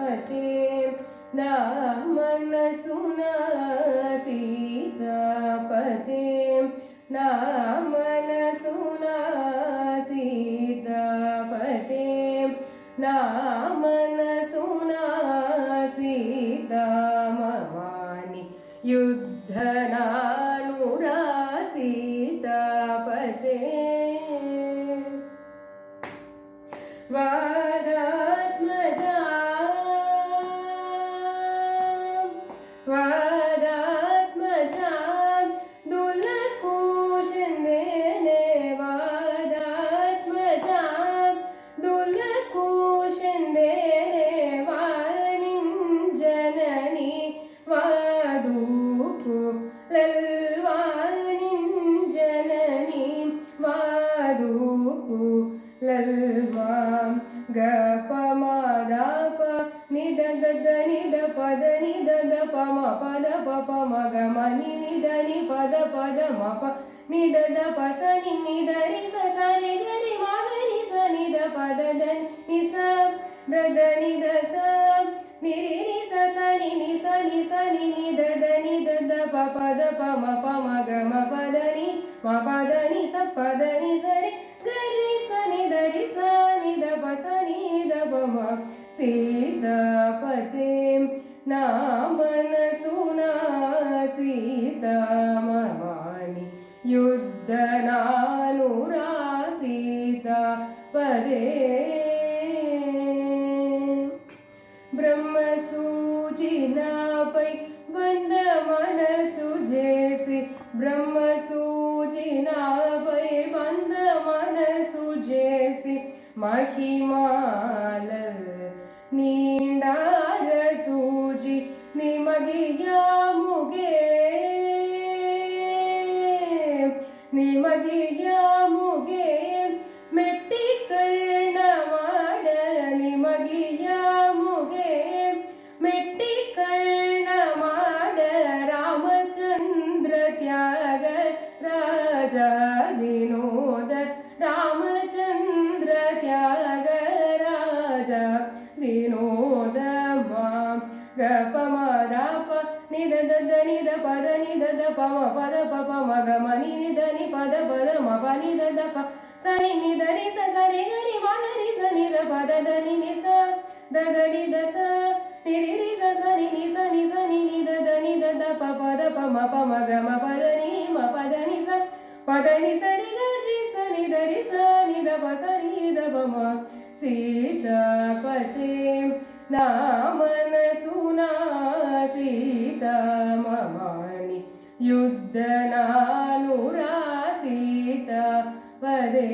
सीतापते ना मनसुना सीतापते ना मनसुना सीतापते ना मनसुना सीतामवानि युद्धनानुरा सीतापते वादात्मजा वादात्मजा दुलकुशेंदेने वादात्मजा दुलकुशेंदेने वाणिं जननी वादूकु लल्वाणिं जननी वादूकु लल्वां गपमादाप निदद निद पद निदद पम पद पप मगमनि निदनि पद पद मप निदद पसनि निदरि ससनि गरि मगरि स निद पद दनि निस दद निद स निरि ससनि निस निसनि निदद निदद पद पम पम गम पदनि म पदनि स पदनि सरि गरि सनि दरि स निद पसनि द पम सीतापते ना मनसुना सीतामवानि युद्धनानुरा सीतापते ब्रह्मसूचिनापै बंद मनसु जेसि ब्रह्मसूचिनापै बंद मनसु जेसि महिमालल नींडार सूजि निमगियामुगे निमगियामुगे मेट्टी कर्णमाड निमगियामुगे मेट्टी कर्णमाड रामचंद्र त्याग राजा विनोद रामचंद्र त्याग राजा विनोद मां गपमदाप निदद निद पद निदद पम पद पप मगमनि निदनि पद पद मप निदद प सनि निदरि स सनि गरि मगरि स निद पद दनि निस दद निद स निरि स सनि निस निस नि निदद निदद प पद प मप मगम पदनि म पदनि स पदनि सरि गरि स निदरि स निद प सनि द प म सीतापते ना मनसुना सीतामवानि युद्धनानुरा सीतापते।